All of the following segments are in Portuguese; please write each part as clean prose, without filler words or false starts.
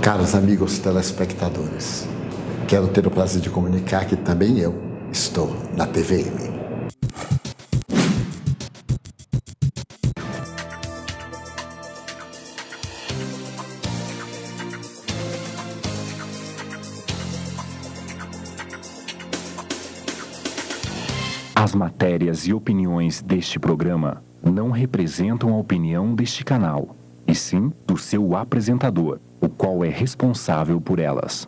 Caros amigos telespectadores, quero ter o prazer de comunicar que também eu estou na TVM. As matérias e opiniões deste programa não representam a opinião deste canal, e sim do seu apresentador, o qual é responsável por elas.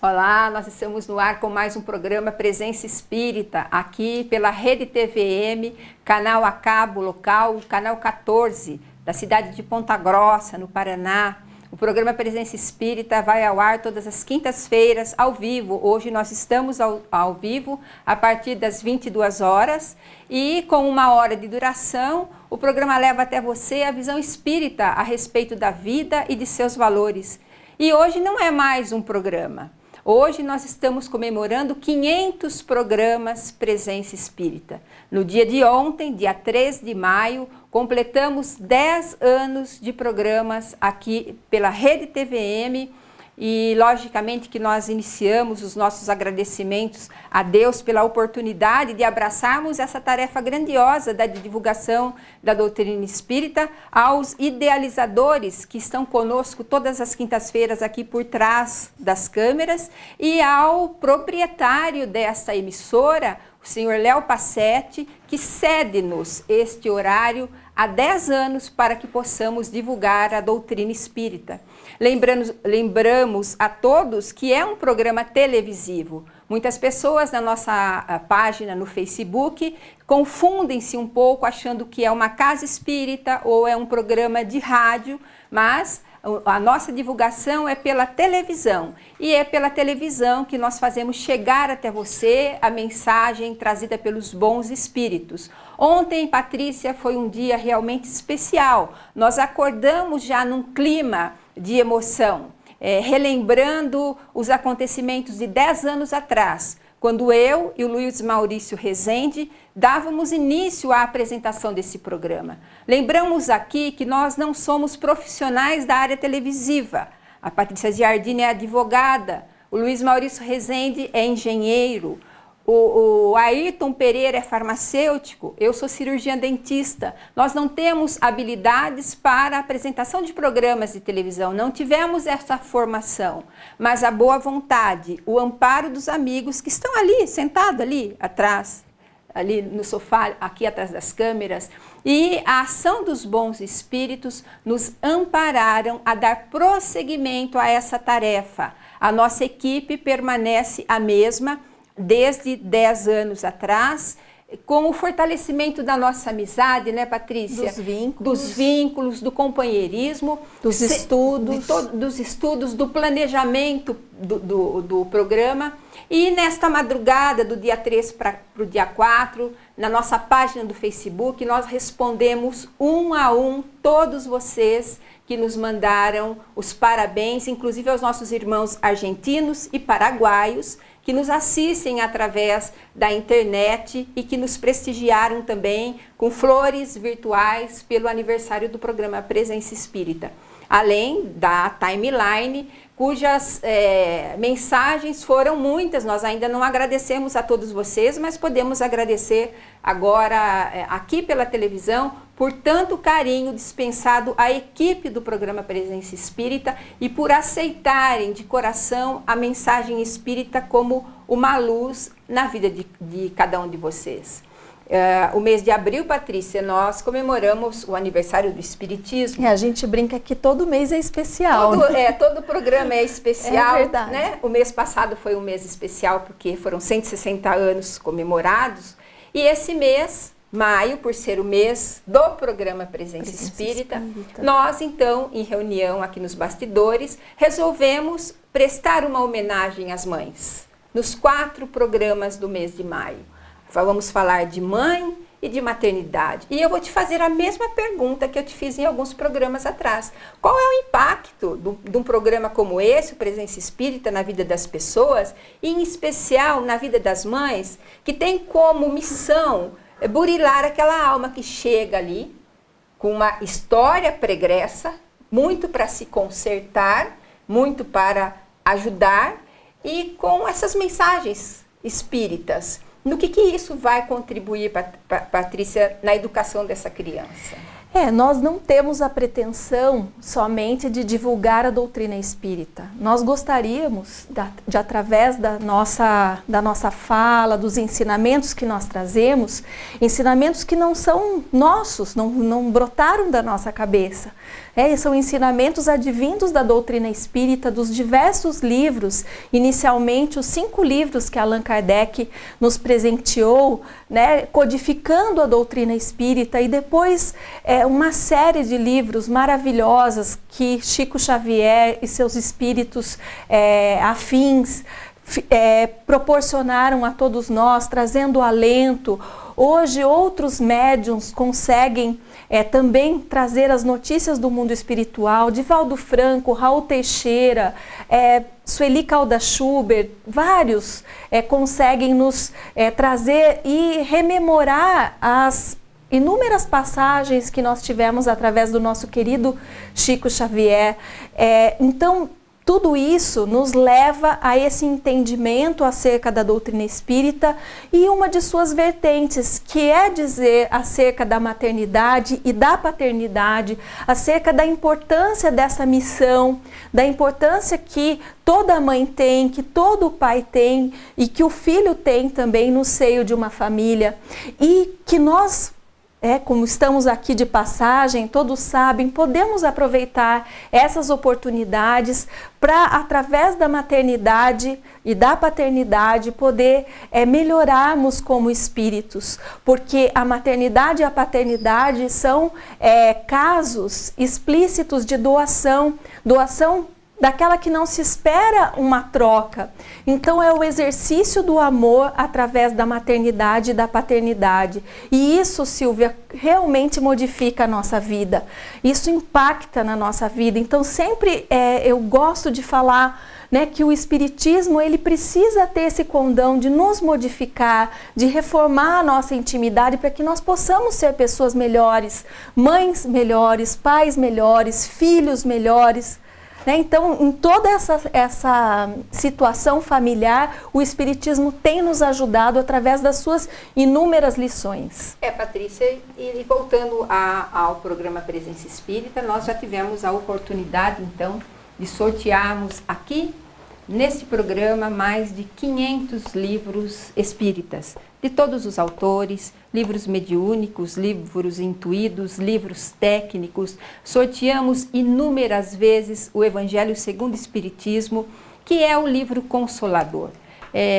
Olá, nós estamos no ar com mais um programa Presença Espírita, aqui pela Rede TVM, canal a cabo local, canal 14, da cidade de Ponta Grossa, no Paraná. O programa Presença Espírita vai ao ar todas as quintas-feiras, ao vivo. Hoje nós estamos ao vivo, a partir das 22 horas, e com 1 hora de duração, o programa leva até você a visão espírita a respeito da vida e de seus valores. E hoje não é mais um programa. Hoje nós estamos comemorando 500 programas Presença Espírita. No dia de ontem, dia 3 de maio, completamos 10 anos de programas aqui pela Rede TVM e, logicamente, que nós iniciamos os nossos agradecimentos a Deus pela oportunidade de abraçarmos essa tarefa grandiosa da divulgação da doutrina espírita, aos idealizadores que estão conosco todas as quintas-feiras aqui por trás das câmeras e ao proprietário desta emissora, o senhor Léo Passetti, que cede-nos este horário há 10 anos para que possamos divulgar a doutrina espírita. Lembramos a todos que é um programa televisivo. Muitas pessoas na nossa página no Facebook confundem-se um pouco achando que é uma casa espírita ou é um programa de rádio, mas a nossa divulgação é pela televisão e é pela televisão que nós fazemos chegar até você a mensagem trazida pelos bons espíritos. Ontem, Patrícia, foi um dia realmente especial. Nós acordamos já num clima de emoção, relembrando os acontecimentos de 10 anos atrás, quando eu e o Luiz Maurício Rezende dávamos início à apresentação desse programa. Lembramos aqui que nós não somos profissionais da área televisiva. A Patrícia Giardini é advogada, o Luiz Maurício Rezende é engenheiro, o Ayrton Pereira é farmacêutico, eu sou cirurgiã dentista. Nós não temos habilidades para a apresentação de programas de televisão, não tivemos essa formação, mas a boa vontade, o amparo dos amigos que estão ali, sentados ali atrás, ali no sofá, aqui atrás das câmeras, e a ação dos bons espíritos nos ampararam a dar prosseguimento a essa tarefa. A nossa equipe permanece a mesma desde 10 anos atrás, com o fortalecimento da nossa amizade, né, Patrícia? Dos vínculos, do companheirismo, dos estudos, do planejamento do programa. E nesta madrugada, do dia 3 para o dia 4, na nossa página do Facebook, nós respondemos um a um todos vocês que nos mandaram os parabéns, inclusive aos nossos irmãos argentinos e paraguaios, que nos assistem através da internet e que nos prestigiaram também com flores virtuais pelo aniversário do programa Presença Espírita. Além da timeline, cujas mensagens foram muitas. Nós ainda não agradecemos a todos vocês, mas podemos agradecer agora aqui pela televisão por tanto carinho dispensado à equipe do programa Presença Espírita e por aceitarem de coração a mensagem espírita como uma luz na vida de cada um de vocês. O mês de abril, Patrícia, nós comemoramos o aniversário do Espiritismo. A gente brinca que todo mês é especial. Todo programa é especial. É verdade. Né? O mês passado foi um mês especial porque foram 160 anos comemorados. E esse mês, maio, por ser o mês do programa Presença Espírita, nós então, em reunião aqui nos bastidores, resolvemos prestar uma homenagem às mães, nos 4 programas do mês de maio. Vamos falar de mãe e de maternidade. E eu vou te fazer a mesma pergunta que eu te fiz em alguns programas atrás. Qual é o impacto de um programa como esse, o Presença Espírita, na vida das pessoas, e em especial na vida das mães, que tem como missão burilar aquela alma que chega ali com uma história pregressa, muito para se consertar, muito para ajudar, e com essas mensagens espíritas. No que isso vai contribuir, Patrícia, na educação dessa criança? Nós não temos a pretensão somente de divulgar a doutrina espírita. Nós gostaríamos, de através da nossa fala, dos ensinamentos que nós trazemos, ensinamentos que não são nossos, não brotaram da nossa cabeça. São ensinamentos advindos da doutrina espírita, dos diversos livros, inicialmente os 5 livros que Allan Kardec nos presenteou, codificando a doutrina espírita, e depois uma série de livros maravilhosos que Chico Xavier e seus espíritos afins proporcionaram a todos nós, trazendo alento. Hoje outros médiuns conseguem também trazer as notícias do mundo espiritual, Divaldo Franco, Raul Teixeira, Sueli Calda Schubert, vários conseguem nos trazer e rememorar as inúmeras passagens que nós tivemos através do nosso querido Chico Xavier. Então, tudo isso nos leva a esse entendimento acerca da doutrina espírita e uma de suas vertentes, que é dizer acerca da maternidade e da paternidade, acerca da importância dessa missão, da importância que toda mãe tem, que todo pai tem e que o filho tem também no seio de uma família, e que nós, como estamos aqui de passagem, todos sabem, podemos aproveitar essas oportunidades para, através da maternidade e da paternidade, poder melhorarmos como espíritos, porque a maternidade e a paternidade são casos explícitos de doação daquela que não se espera uma troca. Então é o exercício do amor através da maternidade e da paternidade. E isso, Silvia, realmente modifica a nossa vida. Isso impacta na nossa vida. Então sempre eu gosto de falar que o Espiritismo ele precisa ter esse condão de nos modificar, de reformar a nossa intimidade para que nós possamos ser pessoas melhores, mães melhores, pais melhores, filhos melhores. Então, em toda essa situação familiar, o Espiritismo tem nos ajudado através das suas inúmeras lições. Patrícia, e voltando ao programa Presença Espírita, nós já tivemos a oportunidade, então, de sortearmos aqui, neste programa, mais de 500 livros espíritas, de todos os autores, livros mediúnicos, livros intuídos, livros técnicos. Sorteamos inúmeras vezes o Evangelho segundo o Espiritismo, que é o livro consolador.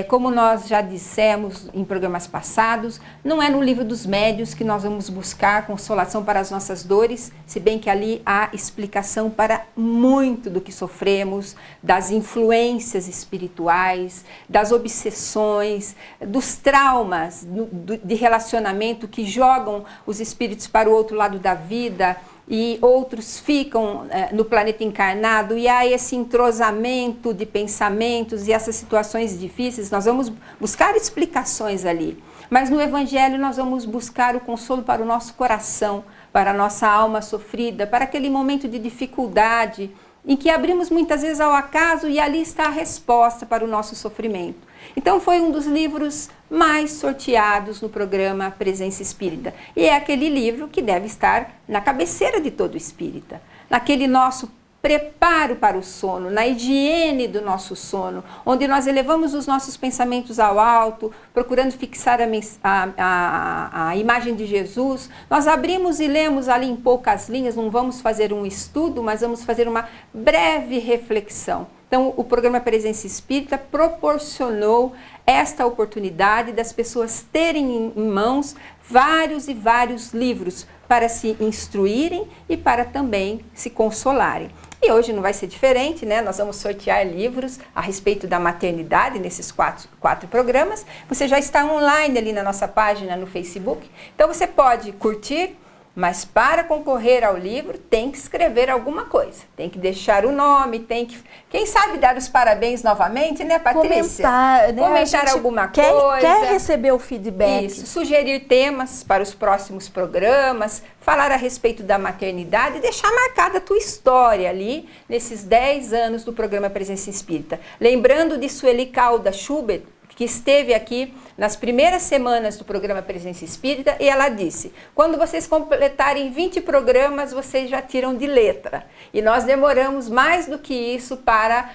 Como nós já dissemos em programas passados, não é no livro dos médios que nós vamos buscar consolação para as nossas dores, se bem que ali há explicação para muito do que sofremos, das influências espirituais, das obsessões, dos traumas de relacionamento que jogam os espíritos para o outro lado da vida, e outros ficam no planeta encarnado, e há esse entrosamento de pensamentos e essas situações difíceis. Nós vamos buscar explicações ali, mas no Evangelho nós vamos buscar o consolo para o nosso coração, para a nossa alma sofrida, para aquele momento de dificuldade em que abrimos muitas vezes ao acaso e ali está a resposta para o nosso sofrimento. Então foi um dos livros mais sorteados no programa Presença Espírita. E é aquele livro que deve estar na cabeceira de todo espírita, naquele nosso preparo para o sono, na higiene do nosso sono, onde nós elevamos os nossos pensamentos ao alto, procurando fixar a imagem de Jesus. Nós abrimos e lemos ali em poucas linhas, não vamos fazer um estudo, mas vamos fazer uma breve reflexão. Então, o programa Presença Espírita proporcionou esta oportunidade das pessoas terem em mãos vários e vários livros para se instruírem e para também se consolarem. E hoje não vai ser diferente, né? Nós vamos sortear livros a respeito da maternidade nesses quatro programas. Você já está online ali na nossa página no Facebook, então você pode curtir, mas para concorrer ao livro tem que escrever alguma coisa, tem que deixar o nome, tem que, quem sabe, dar os parabéns novamente, né, Patrícia? Comentar, né? Comentar alguma coisa. Quer receber o feedback. Isso, sugerir temas para os próximos programas, falar a respeito da maternidade e deixar marcada a tua história ali nesses 10 anos do programa Presença Espírita. Lembrando de Sueli Calda Schubert, que esteve aqui nas primeiras semanas do programa Presença Espírita, e ela disse, quando vocês completarem 20 programas, vocês já tiram de letra. E nós demoramos mais do que isso para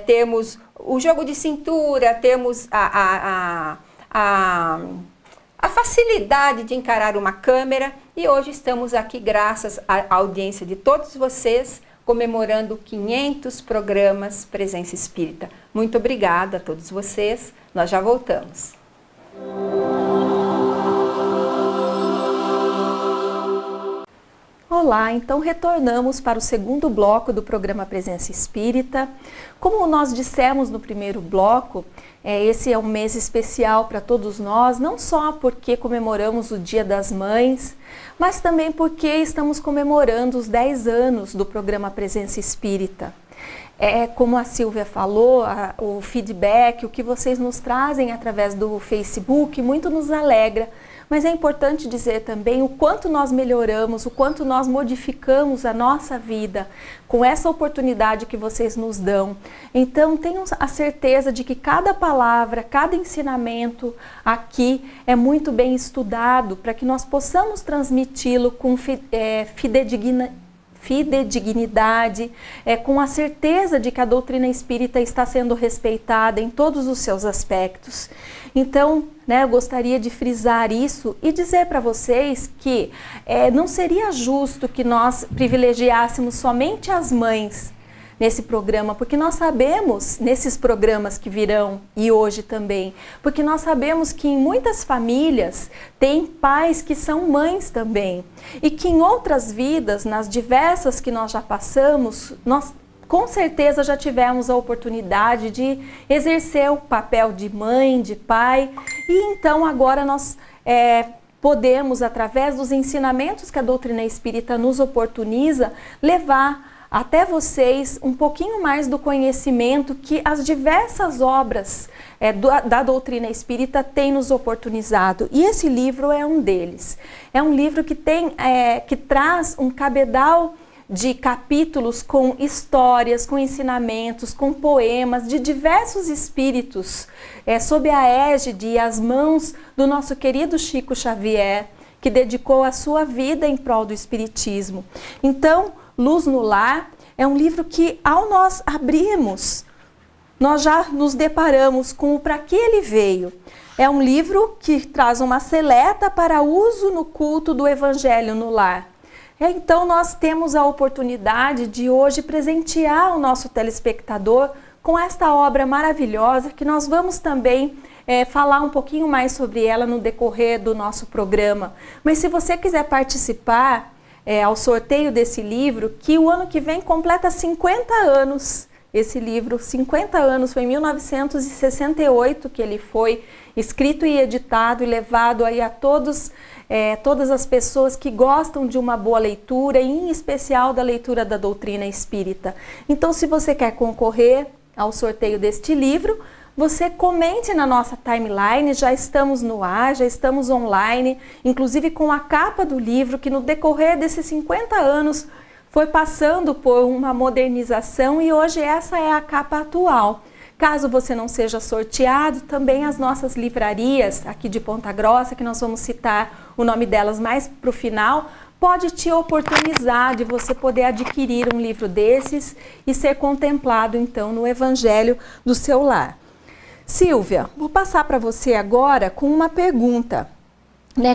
termos o jogo de cintura, termos a facilidade de encarar uma câmera, e hoje estamos aqui graças à audiência de todos vocês, comemorando 500 programas Presença Espírita. Muito obrigada a todos vocês. Nós já voltamos. Olá, então retornamos para o segundo bloco do programa Presença Espírita. Como nós dissemos no primeiro bloco, esse é um mês especial para todos nós, não só porque comemoramos o Dia das Mães, mas também porque estamos comemorando os 10 anos do programa Presença Espírita. Como a Silvia falou, o feedback, o que vocês nos trazem através do Facebook, muito nos alegra. Mas é importante dizer também o quanto nós melhoramos, o quanto nós modificamos a nossa vida com essa oportunidade que vocês nos dão. Então, tenham a certeza de que cada palavra, cada ensinamento aqui é muito bem estudado para que nós possamos transmiti-lo com fidedignidade, com a certeza de que a doutrina espírita está sendo respeitada em todos os seus aspectos. Então, eu gostaria de frisar isso e dizer para vocês que não seria justo que nós privilegiássemos somente as mães nesse programa, porque nós sabemos, nesses programas que virão e hoje também, porque nós sabemos que em muitas famílias tem pais que são mães também, e que em outras vidas, nas diversas que nós já passamos, nós com certeza já tivemos a oportunidade de exercer o papel de mãe, de pai, e então agora nós podemos, através dos ensinamentos que a doutrina espírita nos oportuniza, levar até vocês um pouquinho mais do conhecimento que as diversas obras da doutrina espírita têm nos oportunizado. E esse livro é um deles. É um livro que traz um cabedal de capítulos com histórias, com ensinamentos, com poemas de diversos espíritos, sob a égide e as mãos do nosso querido Chico Xavier, que dedicou a sua vida em prol do espiritismo. Então, Luz no Lar é um livro que, ao nós abrirmos, nós já nos deparamos com o para que ele veio. É um livro que traz uma seleta para uso no culto do Evangelho no lar. Então, nós temos a oportunidade de hoje presentear o nosso telespectador com esta obra maravilhosa, que nós vamos também falar um pouquinho mais sobre ela no decorrer do nosso programa. Mas se você quiser participar ao sorteio desse livro, que o ano que vem completa 50 anos, esse livro, 50 anos, foi em 1968 que ele foi escrito e editado e levado aí a todas as pessoas que gostam de uma boa leitura, e em especial da leitura da doutrina espírita. Então, se você quer concorrer ao sorteio deste livro, você comente na nossa timeline, já estamos no ar, já estamos online, inclusive com a capa do livro, que no decorrer desses 50 anos foi passando por uma modernização e hoje essa é a capa atual. Caso você não seja sorteado, também as nossas livrarias aqui de Ponta Grossa, que nós vamos citar o nome delas mais para o final, pode te oportunizar de você poder adquirir um livro desses e ser contemplado então no Evangelho do seu lar. Silvia, vou passar para você agora com uma pergunta.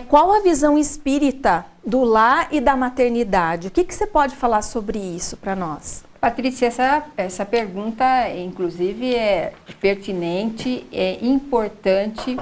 Qual a visão espírita do lar e da maternidade? O que você pode falar sobre isso para nós? Patrícia, essa pergunta, inclusive, é pertinente, é importante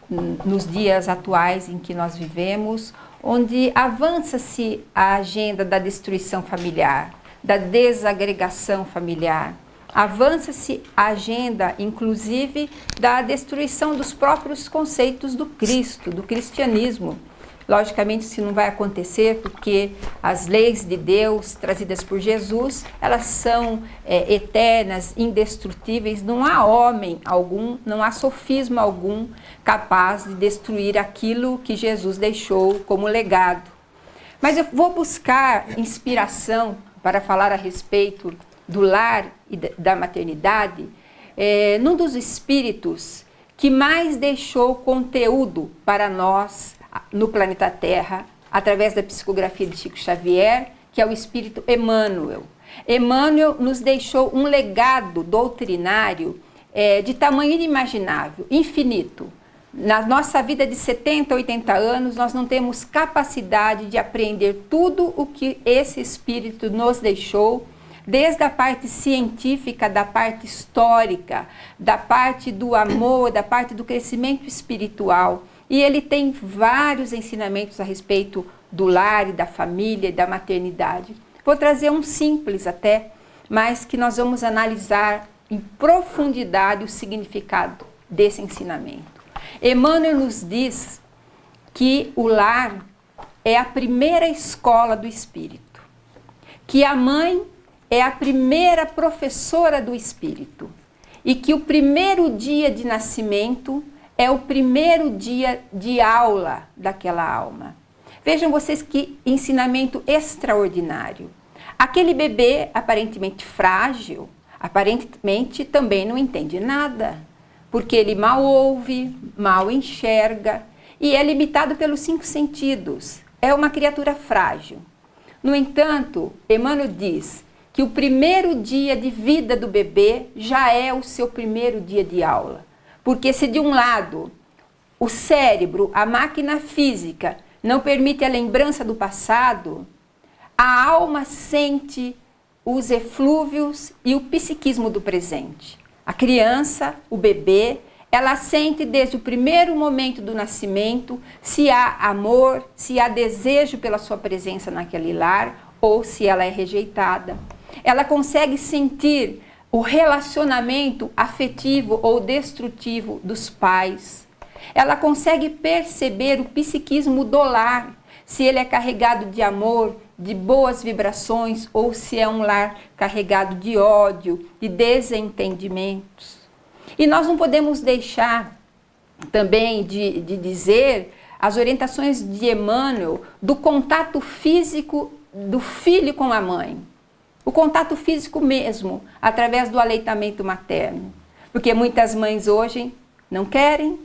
nos dias atuais em que nós vivemos, onde avança-se a agenda da destruição familiar, da desagregação familiar. Avança-se a agenda, inclusive, da destruição dos próprios conceitos do Cristo, do cristianismo. Logicamente, isso não vai acontecer porque as leis de Deus trazidas por Jesus, elas são eternas, indestrutíveis. Não há homem algum, não há sofisma algum capaz de destruir aquilo que Jesus deixou como legado. Mas eu vou buscar inspiração para falar a respeito do lar e da maternidade, num dos espíritos que mais deixou conteúdo para nós no planeta Terra, através da psicografia de Chico Xavier, que é o espírito Emmanuel. Emmanuel nos deixou um legado doutrinário de tamanho inimaginável, infinito. Na nossa vida de 70, 80 anos, nós não temos capacidade de aprender tudo o que esse espírito nos deixou, desde a parte científica, da parte histórica, da parte do amor, da parte do crescimento espiritual. E ele tem vários ensinamentos a respeito do lar, e da família e da maternidade. Vou trazer um simples até, mas que nós vamos analisar em profundidade o significado desse ensinamento. Emmanuel nos diz que o lar é a primeira escola do espírito, que a mãe é a primeira professora do espírito e que o primeiro dia de nascimento é o primeiro dia de aula daquela alma. Vejam vocês que ensinamento extraordinário. Aquele bebê aparentemente frágil, aparentemente também não entende nada, porque ele mal ouve, mal enxerga e é limitado pelos 5 sentidos. É uma criatura frágil. No entanto, Emmanuel diz que o primeiro dia de vida do bebê já é o seu primeiro dia de aula. Porque se de um lado o cérebro, a máquina física, não permite a lembrança do passado, a alma sente os eflúvios e o psiquismo do presente. A criança, o bebê, ela sente desde o primeiro momento do nascimento se há amor, se há desejo pela sua presença naquele lar ou se ela é rejeitada. Ela consegue sentir o relacionamento afetivo ou destrutivo dos pais. Ela consegue perceber o psiquismo do lar, se ele é carregado de amor, de boas vibrações, ou se é um lar carregado de ódio, de desentendimentos. E nós não podemos deixar também de dizer as orientações de Emmanuel do contato físico do filho com a mãe. O contato físico mesmo, através do aleitamento materno. Porque muitas mães hoje não querem,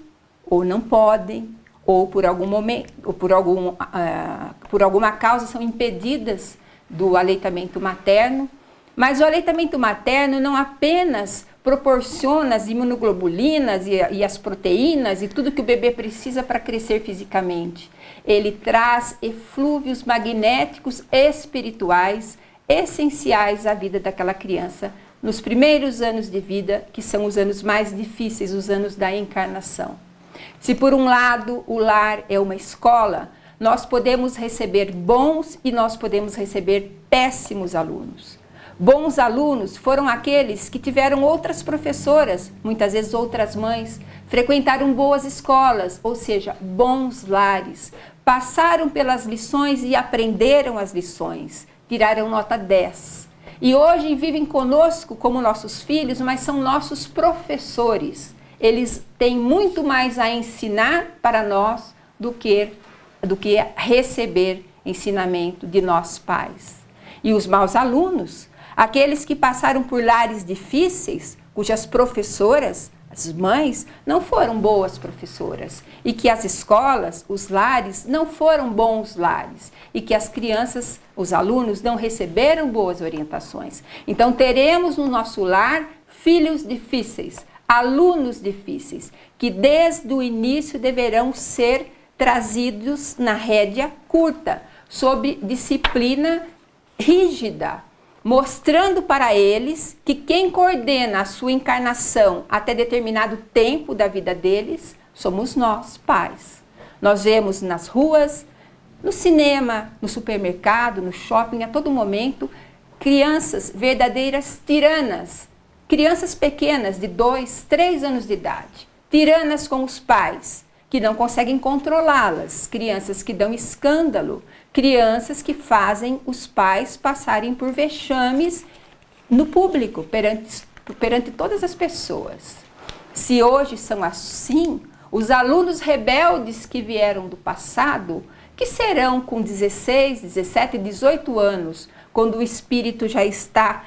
ou não podem, ou por algum momento, ou por alguma causa são impedidas do aleitamento materno. Mas o aleitamento materno não apenas proporciona as imunoglobulinas e as proteínas e tudo que o bebê precisa para crescer fisicamente. Ele traz eflúvios magnéticos espirituais essenciais à vida daquela criança nos primeiros anos de vida, que são os anos mais difíceis, os anos da encarnação. Se por um lado o lar é uma escola, nós podemos receber bons e nós podemos receber péssimos alunos. Bons alunos foram aqueles que tiveram outras professoras, muitas vezes outras mães, frequentaram boas escolas, ou seja, bons lares, passaram pelas lições e aprenderam as lições, tiraram nota 10. E hoje vivem conosco como nossos filhos, mas são nossos professores. Eles têm muito mais a ensinar para nós do que receber ensinamento de nós pais. E os maus alunos, aqueles que passaram por lares difíceis, cujas professoras, as mães, não foram boas professoras, e que as escolas, os lares, não foram bons lares, e que as crianças, os alunos, não receberam boas orientações. Então teremos no nosso lar filhos difíceis, alunos difíceis, que desde o início deverão ser trazidos na rédea curta, sob disciplina rígida, mostrando para eles que quem coordena a sua encarnação até determinado tempo da vida deles somos nós, pais. Nós vemos nas ruas, no cinema, no supermercado, no shopping, a todo momento, crianças verdadeiras tiranas, crianças pequenas de 2, 3 anos de idade, tiranas com os pais, que não conseguem controlá-las, crianças que dão escândalo, crianças que fazem os pais passarem por vexames no público, perante todas as pessoas. Se hoje são assim, os alunos rebeldes que vieram do passado, que serão com 16, 17, 18 anos, quando o espírito já está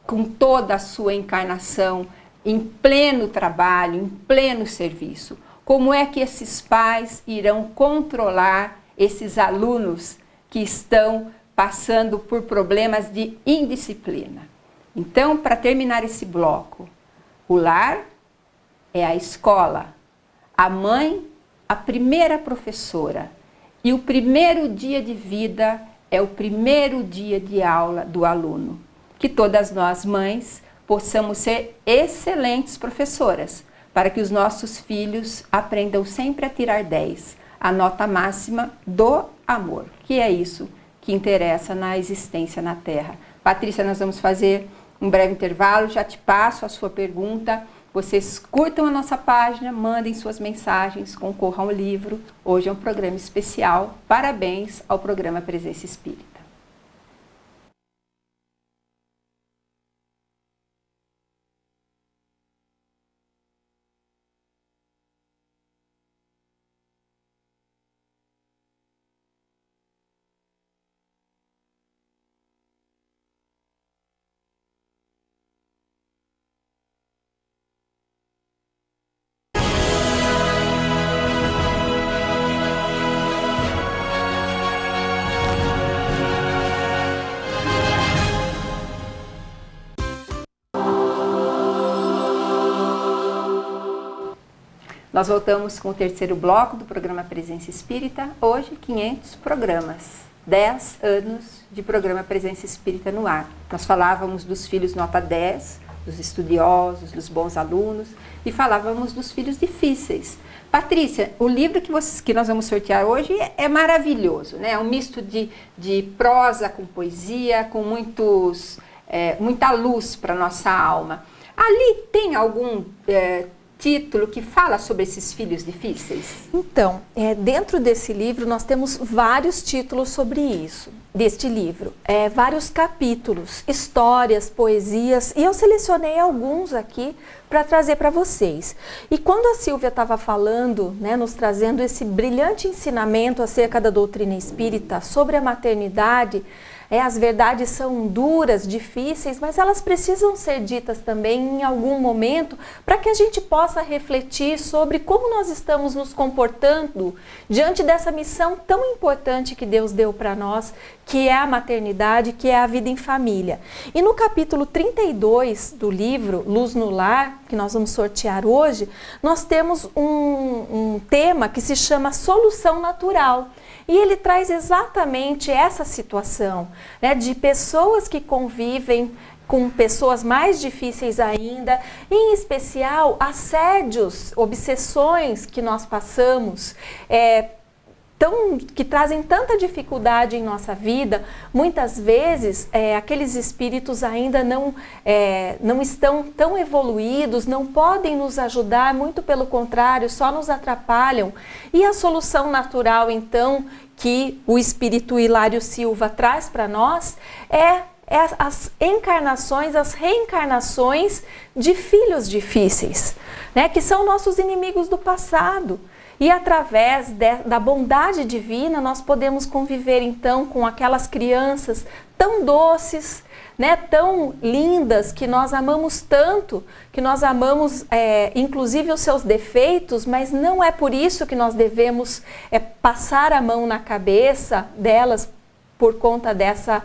com toda a sua encarnação em pleno trabalho, em pleno serviço. Como é que esses pais irão controlar esses alunos que estão passando por problemas de indisciplina? Então, para terminar esse bloco, o lar é a escola, a mãe, a primeira professora, e o primeiro dia de vida é o primeiro dia de aula do aluno. Que todas nós, mães, possamos ser excelentes professoras, para que os nossos filhos aprendam sempre a tirar 10, a nota máxima do amor, que é isso que interessa na existência na Terra. Patrícia, nós vamos fazer um breve intervalo, já te passo a sua pergunta. Vocês curtam a nossa página, mandem suas mensagens, concorram ao livro. Hoje é um programa especial. Parabéns ao programa Presença Espírita. Nós voltamos com o terceiro bloco do programa Presença Espírita. Hoje, 500 programas. 10 anos de programa Presença Espírita no ar. Nós falávamos dos filhos nota 10, dos estudiosos, dos bons alunos, e falávamos dos filhos difíceis. Patrícia, o livro que nós vamos sortear hoje é maravilhoso, né? É um misto de prosa com poesia, com muita luz para a nossa alma. Ali tem algum título que fala sobre esses filhos difíceis? Então, dentro desse livro nós temos vários títulos sobre isso, deste livro. Vários capítulos, histórias, poesias, e eu selecionei alguns aqui para trazer para vocês. E quando a Silvia estava falando, né, nos trazendo esse brilhante ensinamento acerca da doutrina espírita sobre a maternidade, as verdades são duras, difíceis, mas elas precisam ser ditas também em algum momento para que a gente possa refletir sobre como nós estamos nos comportando diante dessa missão tão importante que Deus deu para nós, que é a maternidade, que é a vida em família. E no capítulo 32 do livro Luz no Lar, que nós vamos sortear hoje, nós temos um tema que se chama Solução Natural. E ele traz exatamente essa situação, né, de pessoas que convivem com pessoas mais difíceis ainda, em especial assédios, obsessões que nós passamos, que trazem tanta dificuldade em nossa vida. Muitas vezes aqueles espíritos ainda não estão tão evoluídos, não podem nos ajudar, muito pelo contrário, só nos atrapalham. E a solução natural, então, que o espírito Hilário Silva traz para nós as encarnações, as reencarnações de filhos difíceis, né, que são nossos inimigos do passado. E através da bondade divina nós podemos conviver então com aquelas crianças tão doces, né, tão lindas, que nós amamos tanto, que nós amamos inclusive os seus defeitos, mas não é por isso que nós devemos passar a mão na cabeça delas por conta dessa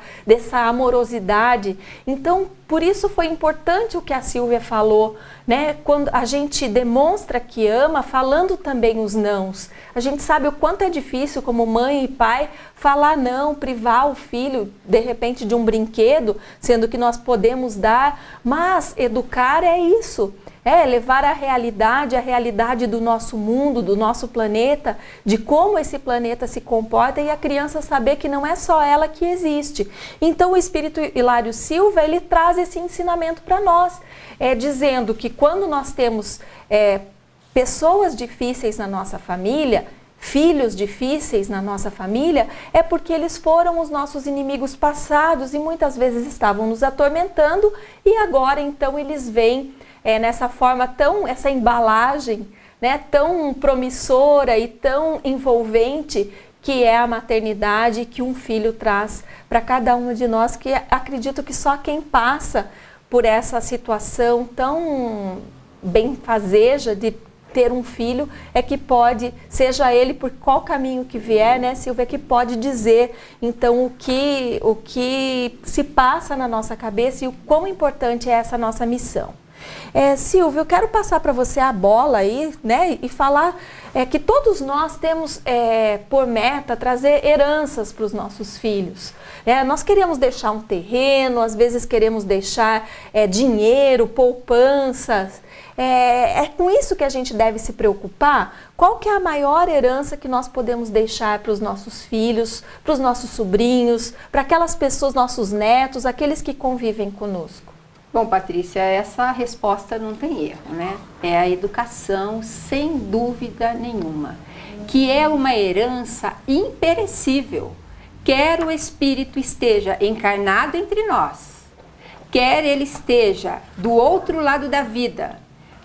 amorosidade. Então, Por isso foi importante o que a Silvia falou, né? Quando a gente demonstra que ama, falando também os nãos. A gente sabe o quanto é difícil, como mãe e pai, falar não, privar o filho, de repente, de um brinquedo, sendo que nós podemos dar, mas educar é isso. É levar a realidade do nosso mundo, do nosso planeta, de como esse planeta se comporta e a criança saber que não é só ela que existe. Então o Espírito Hilário Silva, ele traz esse ensinamento para nós, dizendo que quando nós temos pessoas difíceis na nossa família, filhos difíceis na nossa família, é porque eles foram os nossos inimigos passados e muitas vezes estavam nos atormentando e agora então eles vêm nessa forma essa embalagem, né, tão promissora e tão envolvente que é a maternidade que um filho traz para cada um de nós, que acredito que só quem passa por essa situação tão benfazeja de ter um filho é que pode, seja ele por qual caminho que vier, né, Silvia, que pode dizer então o que se passa na nossa cabeça e o quão importante é essa nossa missão. Silvia, eu quero passar para você a bola aí, né, e falar que todos nós temos por meta trazer heranças para os nossos filhos. Nós queremos deixar um terreno, às vezes queremos deixar dinheiro, poupanças. É com isso que a gente deve se preocupar? Qual que é a maior herança que nós podemos deixar para os nossos filhos, para os nossos sobrinhos, para aquelas pessoas, nossos netos, aqueles que convivem conosco? Bom, Patrícia, essa resposta não tem erro, né? É a educação, sem dúvida nenhuma, que é uma herança imperecível. Quer o Espírito esteja encarnado entre nós, quer ele esteja do outro lado da vida,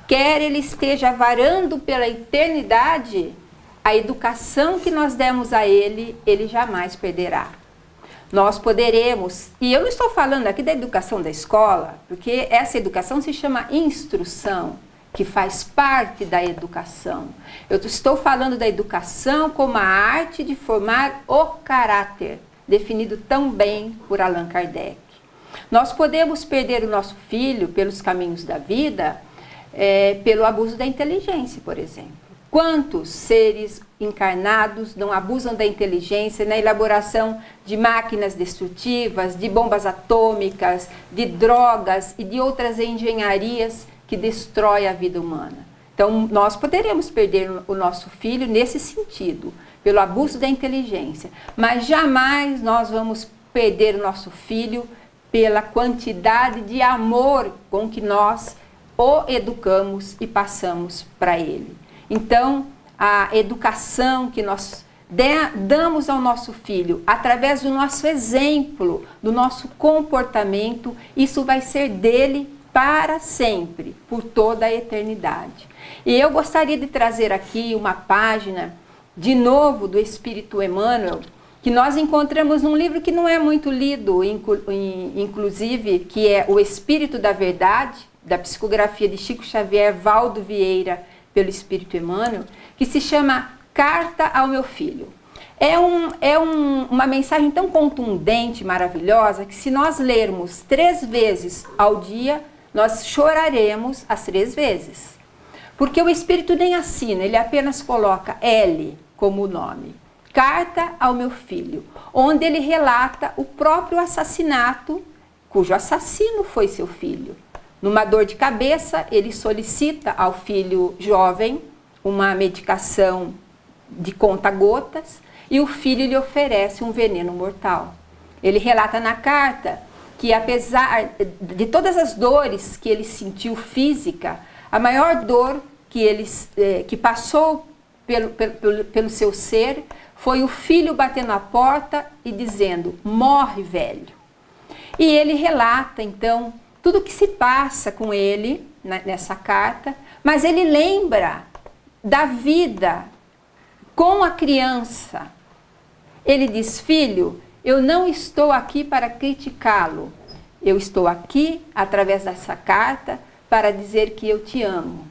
quer ele esteja varando pela eternidade, a educação que nós demos a ele, ele jamais perderá. Nós poderemos, e eu não estou falando aqui da educação da escola, porque essa educação se chama instrução, que faz parte da educação. Eu estou falando da educação como a arte de formar o caráter, definido tão bem por Allan Kardec. Nós podemos perder o nosso filho pelos caminhos da vida, pelo abuso da inteligência, por exemplo. Quantos seres encarnados não abusam da inteligência na elaboração de máquinas destrutivas, de bombas atômicas, de drogas e de outras engenharias que destroem a vida humana? Então, nós poderemos perder o nosso filho nesse sentido, pelo abuso da inteligência, mas jamais nós vamos perder o nosso filho pela quantidade de amor com que nós o educamos e passamos para ele. Então, a educação que nós damos ao nosso filho, através do nosso exemplo, do nosso comportamento, isso vai ser dele para sempre, por toda a eternidade. E eu gostaria de trazer aqui uma página, de novo, do Espírito Emmanuel, que nós encontramos num livro que não é muito lido, inclusive, que é O Espírito da Verdade, da psicografia de Chico Xavier, Valdo Vieira, pelo Espírito Emmanuel, que se chama Carta ao Meu Filho. Uma mensagem tão contundente, maravilhosa, que se nós lermos 3 vezes ao dia, nós choraremos as 3 vezes. Porque o Espírito nem assina, ele apenas coloca L como nome. Carta ao Meu Filho, onde ele relata o próprio assassinato, cujo assassino foi seu filho. Numa dor de cabeça, ele solicita ao filho jovem uma medicação de conta-gotas e o filho lhe oferece um veneno mortal. Ele relata na carta que, apesar de todas as dores que ele sentiu física, a maior dor que passou pelo seu ser foi o filho batendo a porta e dizendo: morre, velho. E ele relata, então, tudo o que se passa com ele nessa carta, mas ele lembra da vida com a criança. Ele diz: filho, eu não estou aqui para criticá-lo. Eu estou aqui, através dessa carta, para dizer que eu te amo.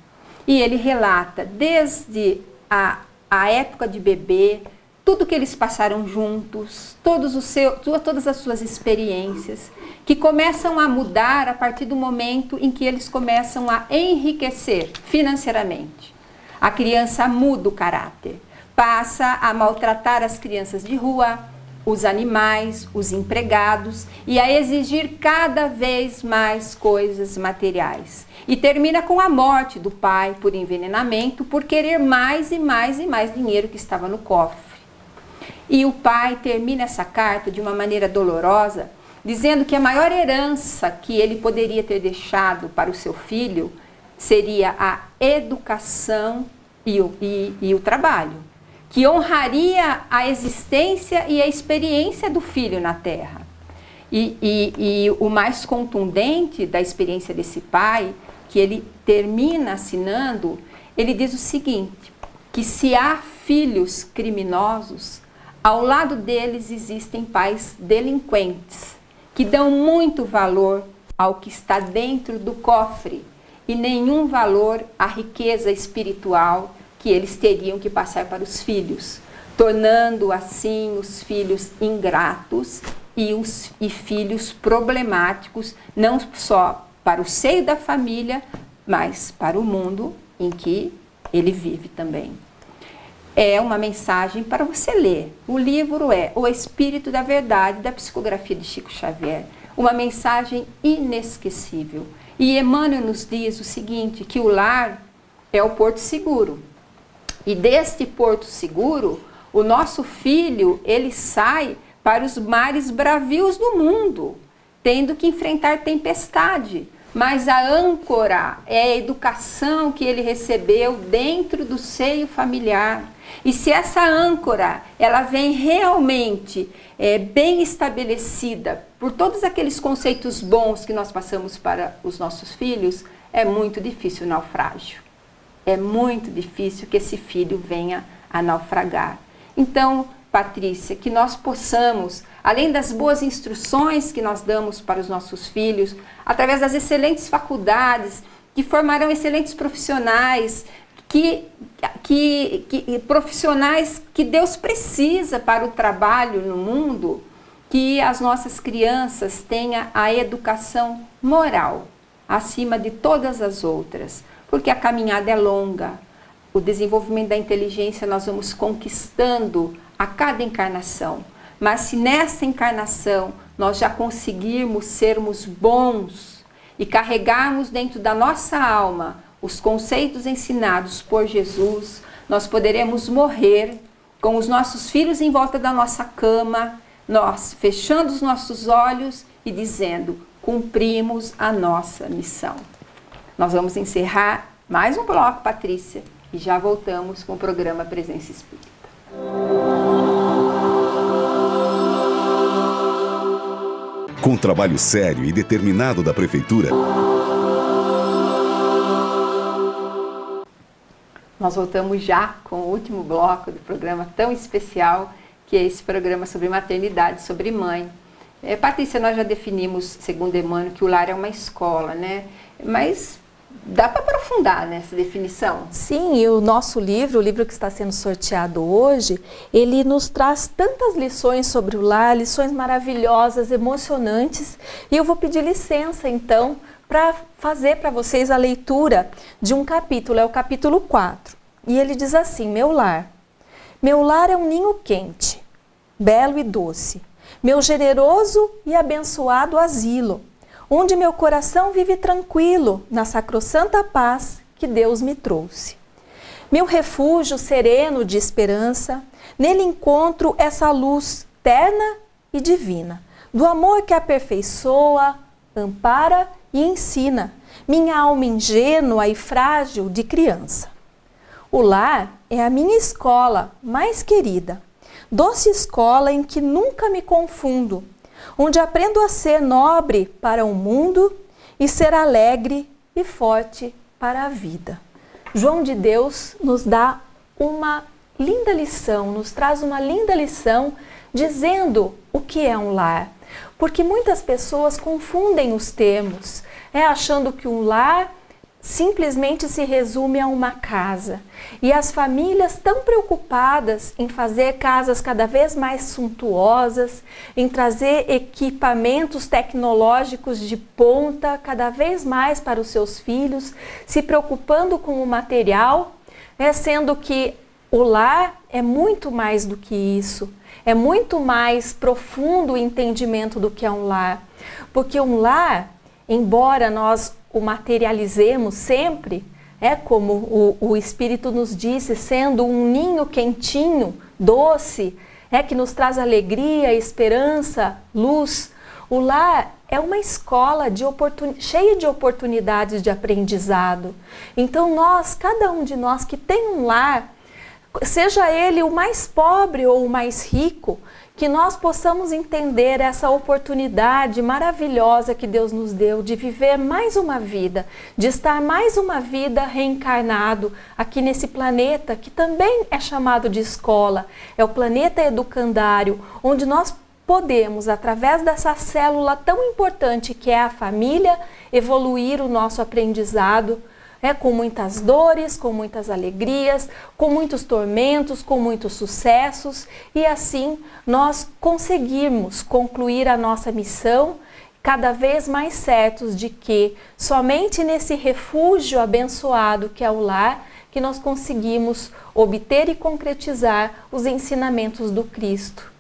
E ele relata desde a época de bebê, tudo que eles passaram juntos, todas as suas experiências, que começam a mudar a partir do momento em que eles começam a enriquecer financeiramente. A criança muda o caráter, passa a maltratar as crianças de rua, os animais, os empregados e a exigir cada vez mais coisas materiais. E termina com a morte do pai por envenenamento, por querer mais e mais e mais dinheiro que estava no cofre. E o pai termina essa carta de uma maneira dolorosa, dizendo que a maior herança que ele poderia ter deixado para o seu filho seria a educação e o trabalho, que honraria a existência e a experiência do filho na terra. E o mais contundente da experiência desse pai, que ele termina assinando, ele diz o seguinte, que se há filhos criminosos, ao lado deles existem pais delinquentes, que dão muito valor ao que está dentro do cofre e nenhum valor à riqueza espiritual que eles teriam que passar para os filhos, tornando assim os filhos ingratos e filhos problemáticos, não só para o seio da família, mas para o mundo em que ele vive também. É uma mensagem para você ler. O livro é O Espírito da Verdade, da psicografia de Chico Xavier. Uma mensagem inesquecível. E Emmanuel nos diz o seguinte, que o lar é o porto seguro. E deste porto seguro, o nosso filho, ele sai para os mares bravios do mundo, tendo que enfrentar tempestade. Mas a âncora é a educação que ele recebeu dentro do seio familiar. E se essa âncora, ela vem realmente bem estabelecida por todos aqueles conceitos bons que nós passamos para os nossos filhos, é muito difícil o naufrágio. É muito difícil que esse filho venha a naufragar. Então, Patrícia, que nós possamos, além das boas instruções que nós damos para os nossos filhos, através das excelentes faculdades, que formarão excelentes profissionais, profissionais que Deus precisa para o trabalho no mundo, que as nossas crianças tenham a educação moral acima de todas as outras, porque a caminhada é longa. O desenvolvimento da inteligência nós vamos conquistando a cada encarnação. Mas se nessa encarnação nós já conseguirmos sermos bons e carregarmos dentro da nossa alma os conceitos ensinados por Jesus, nós poderemos morrer com os nossos filhos em volta da nossa cama, nós fechando os nossos olhos e dizendo, cumprimos a nossa missão. Nós vamos encerrar mais um bloco, Patrícia, e já voltamos com o programa Presença Espírita. Com trabalho sério e determinado da Prefeitura, nós voltamos já com o último bloco do programa tão especial, que é esse programa sobre maternidade, sobre mãe. Patrícia, nós já definimos, segundo Emmanuel, que o lar é uma escola, né? Mas dá para aprofundar nessa definição? Sim, e o nosso livro, o livro que está sendo sorteado hoje, ele nos traz tantas lições sobre o lar, lições maravilhosas, emocionantes, e eu vou pedir licença, então, para fazer para vocês a leitura de um capítulo, é o capítulo 4. E ele diz assim, meu lar é um ninho quente, belo e doce, meu generoso e abençoado asilo, onde meu coração vive tranquilo na sacrossanta paz que Deus me trouxe. Meu refúgio sereno de esperança, nele encontro essa luz terna e divina, do amor que aperfeiçoa, ampara e ensina minha alma ingênua e frágil de criança. O lar é a minha escola mais querida, doce escola em que nunca me confundo, onde aprendo a ser nobre para o mundo e ser alegre e forte para a vida. João de Deus nos dá uma linda lição, nos traz uma linda lição dizendo o que é um lar. Porque muitas pessoas confundem os termos, achando que um lar simplesmente se resume a uma casa. E as famílias tão preocupadas em fazer casas cada vez mais suntuosas, em trazer equipamentos tecnológicos de ponta cada vez mais para os seus filhos, se preocupando com o material, sendo que o lar é muito mais do que isso. É muito mais profundo o entendimento do que é um lar. Porque um lar, embora nós o materializemos sempre, como o Espírito nos disse, sendo um ninho quentinho, doce, que nos traz alegria, esperança, luz. O lar é uma escola cheia de oportunidades de aprendizado. Então cada um de nós que tem um lar, seja ele o mais pobre ou o mais rico, que nós possamos entender essa oportunidade maravilhosa que Deus nos deu de viver mais uma vida, de estar mais uma vida reencarnado aqui nesse planeta que também é chamado de escola, é o planeta educandário, onde nós podemos, através dessa célula tão importante que é a família, evoluir o nosso aprendizado, com muitas dores, com muitas alegrias, com muitos tormentos, com muitos sucessos, e assim nós conseguirmos concluir a nossa missão, cada vez mais certos de que somente nesse refúgio abençoado que é o lar, que nós conseguimos obter e concretizar os ensinamentos do Cristo.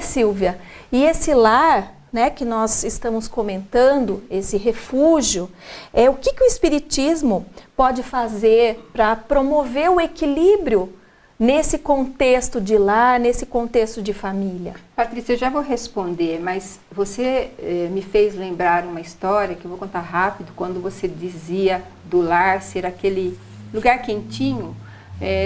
Silvia? E esse lar, que nós estamos comentando, esse refúgio, o que o Espiritismo pode fazer para promover o equilíbrio nesse contexto de lar, nesse contexto de família? Patrícia, eu já vou responder, mas você me fez lembrar uma história que eu vou contar rápido, quando você dizia do lar ser aquele lugar quentinho.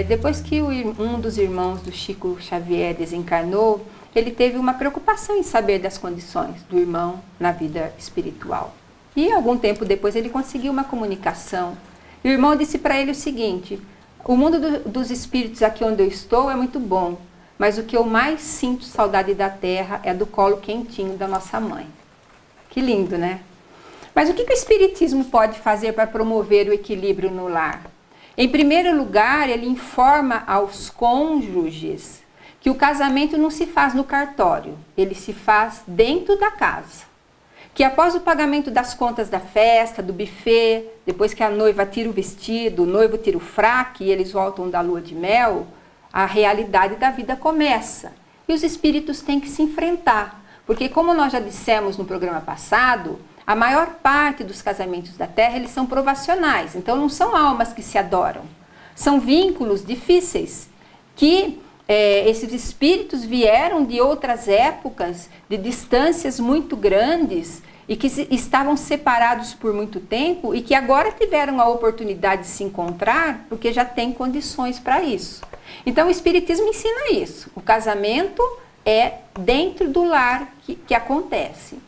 Depois que um dos irmãos do Chico Xavier desencarnou, ele teve uma preocupação em saber das condições do irmão na vida espiritual. E algum tempo depois ele conseguiu uma comunicação. E o irmão disse para ele o seguinte: o mundo dos espíritos aqui onde eu estou é muito bom, mas o que eu mais sinto saudade da terra é do colo quentinho da nossa mãe. Que lindo, né? Mas o que o Espiritismo pode fazer para promover o equilíbrio no lar? Em primeiro lugar, ele informa aos cônjuges que o casamento não se faz no cartório, ele se faz dentro da casa. Que após o pagamento das contas da festa, do buffet, depois que a noiva tira o vestido, o noivo tira o fraque e eles voltam da lua de mel, a realidade da vida começa. E os espíritos têm que se enfrentar, porque como nós já dissemos no programa passado, a maior parte dos casamentos da Terra, eles são provacionais, então não são almas que se adoram. São vínculos difíceis que esses espíritos vieram de outras épocas, de distâncias muito grandes e que estavam separados por muito tempo e que agora tiveram a oportunidade de se encontrar porque já tem condições para isso. Então o Espiritismo ensina isso. O casamento é dentro do lar que acontece.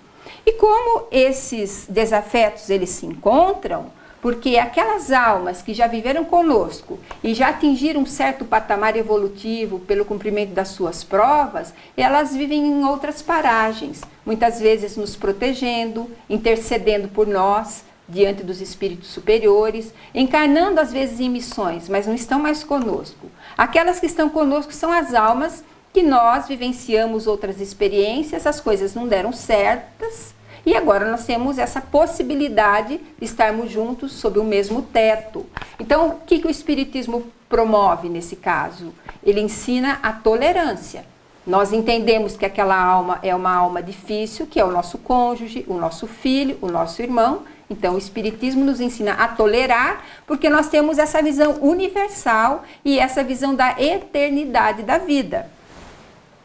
E como esses desafetos eles se encontram, porque aquelas almas que já viveram conosco e já atingiram um certo patamar evolutivo pelo cumprimento das suas provas, elas vivem em outras paragens, muitas vezes nos protegendo, intercedendo por nós diante dos espíritos superiores, encarnando às vezes em missões, mas não estão mais conosco. Aquelas que estão conosco são as almas que nós vivenciamos outras experiências, as coisas não deram certas, e agora nós temos essa possibilidade de estarmos juntos sob o mesmo teto. Então, o que o Espiritismo promove nesse caso? Ele ensina a tolerância. Nós entendemos que aquela alma é uma alma difícil, que é o nosso cônjuge, o nosso filho, o nosso irmão. Então, o Espiritismo nos ensina a tolerar, porque nós temos essa visão universal e essa visão da eternidade da vida.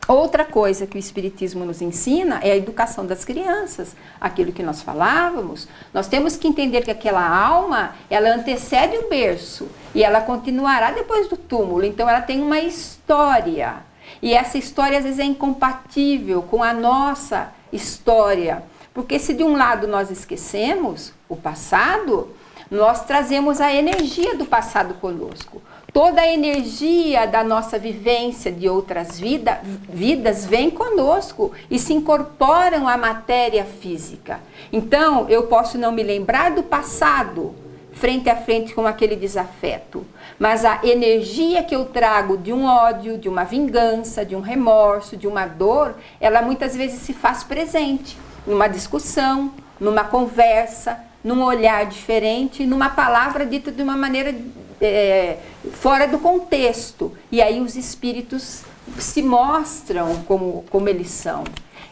Outra coisa que o Espiritismo nos ensina é a educação das crianças, aquilo que nós falávamos. Nós temos que entender que aquela alma, ela antecede o berço e ela continuará depois do túmulo, então ela tem uma história. E essa história às vezes é incompatível com a nossa história, porque se de um lado nós esquecemos o passado, nós trazemos a energia do passado conosco. Toda a energia da nossa vivência de outras vidas vem conosco e se incorporam à matéria física. Então, eu posso não me lembrar do passado frente a frente com aquele desafeto, mas a energia que eu trago de um ódio, de uma vingança, de um remorso, de uma dor, ela muitas vezes se faz presente numa discussão, numa conversa, num olhar diferente, numa palavra dita de uma maneira fora do contexto. E aí os espíritos se mostram como eles são.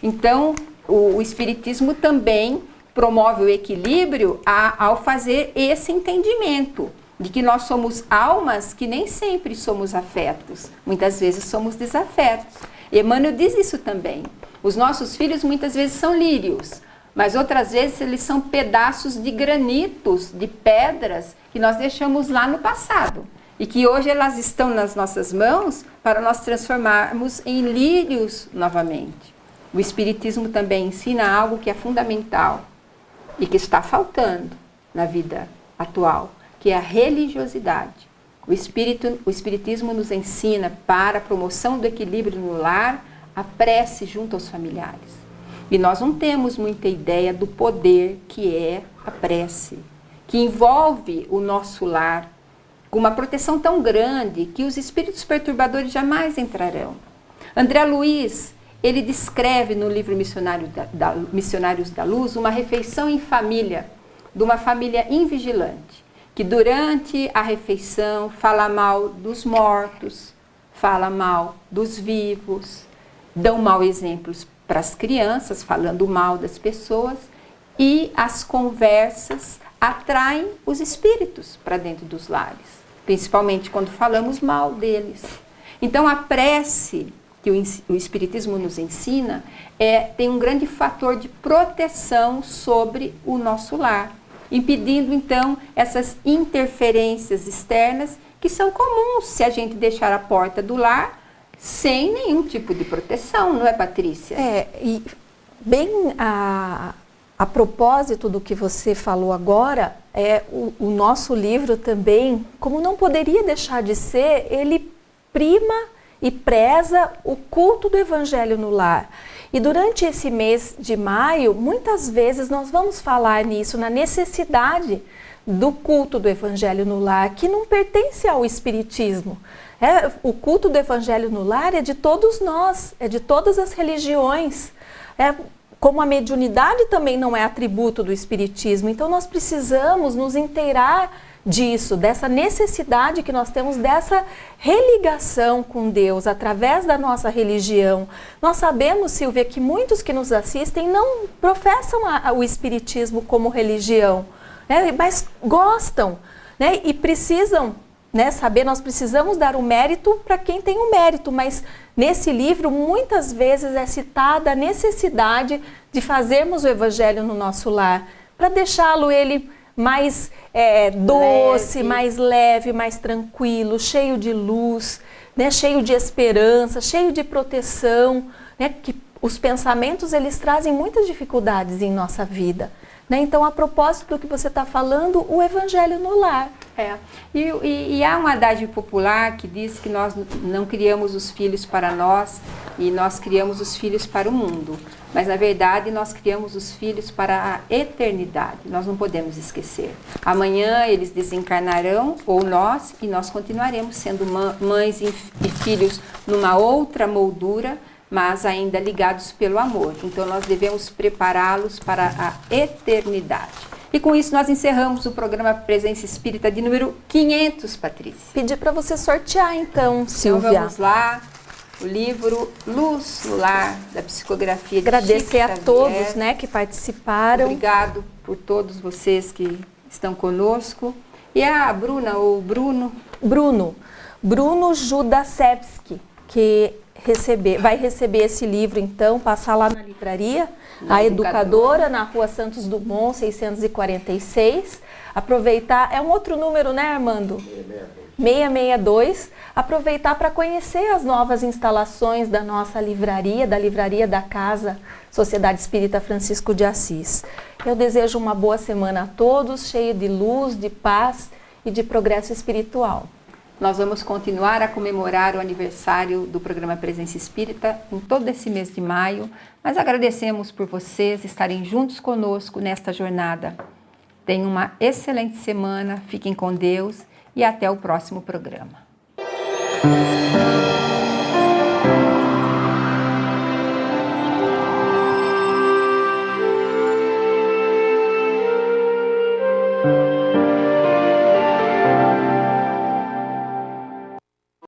Então, o espiritismo também promove o equilíbrio ao fazer esse entendimento de que nós somos almas que nem sempre somos afetos, muitas vezes somos desafetos. Emmanuel diz isso também. Os nossos filhos muitas vezes são lírios, mas outras vezes eles são pedaços de granitos, de pedras que nós deixamos lá no passado e que hoje elas estão nas nossas mãos para nós transformarmos em lírios novamente. O Espiritismo também ensina algo que é fundamental e que está faltando na vida atual, que é a religiosidade. O Espiritismo nos ensina, para a promoção do equilíbrio no lar, a prece junto aos familiares. E nós não temos muita ideia do poder que é a prece, que envolve o nosso lar com uma proteção tão grande que os espíritos perturbadores jamais entrarão. André Luiz, ele descreve no livro Missionários da Luz uma refeição em família, de uma família invigilante, que durante a refeição fala mal dos mortos, fala mal dos vivos, dão mau exemplos para as crianças, falando mal das pessoas, e as conversas atraem os espíritos para dentro dos lares, principalmente quando falamos mal deles. Então a prece que o Espiritismo nos ensina tem um grande fator de proteção sobre o nosso lar, impedindo então essas interferências externas que são comuns se a gente deixar a porta do lar sem nenhum tipo de proteção, não é, Patrícia? E bem a propósito do que você falou agora, o nosso livro também, como não poderia deixar de ser, ele prima e preza o culto do Evangelho no lar. E durante esse mês de maio, muitas vezes nós vamos falar nisso, na necessidade do culto do Evangelho no lar, que não pertence ao Espiritismo. O culto do Evangelho no lar é de todos nós, é de todas as religiões. Como a mediunidade também não é atributo do Espiritismo, então nós precisamos nos inteirar disso, dessa necessidade que nós temos dessa religação com Deus através da nossa religião. Nós sabemos, Silvia, que muitos que nos assistem não professam o Espiritismo como religião, mas gostam, e precisam saber, nós precisamos dar o mérito para quem tem o mérito, mas nesse livro muitas vezes é citada a necessidade de fazermos o Evangelho no nosso lar, para deixá-lo ele mais doce, leve. Mais leve, mais tranquilo, cheio de luz, cheio de esperança, cheio de proteção, que os pensamentos eles trazem muitas dificuldades em nossa vida. Então, a propósito do que você está falando, o Evangelho no lar. E há um adágio popular que diz que nós não criamos os filhos para nós e nós criamos os filhos para o mundo. Mas, na verdade, nós criamos os filhos para a eternidade. Nós não podemos esquecer. Amanhã eles desencarnarão, ou nós, e nós continuaremos sendo mães e filhos numa outra moldura, mas ainda ligados pelo amor. Então, nós devemos prepará-los para a eternidade. E com isso, nós encerramos o programa Presença Espírita de número 500, Patrícia. Pedir para você sortear, então, Silvia. Então, vamos lá. O livro Luz no Lar, da psicografia de Agradecer Chico a Xavier. Todos que participaram. Obrigado por todos vocês que estão conosco. E a Bruna, ou Bruno? Bruno Judasevski, que vai receber esse livro, então, passar lá na livraria, a Educadora, na Rua Santos Dumont, 646. Aproveitar, é um outro número, né, Armando? 662. Aproveitar para conhecer as novas instalações da nossa livraria, da Livraria da Casa Sociedade Espírita Francisco de Assis. Eu desejo uma boa semana a todos, cheio de luz, de paz e de progresso espiritual. Nós vamos continuar a comemorar o aniversário do programa Presença Espírita em todo esse mês de maio, mas agradecemos por vocês estarem juntos conosco nesta jornada. Tenham uma excelente semana, fiquem com Deus e até o próximo programa.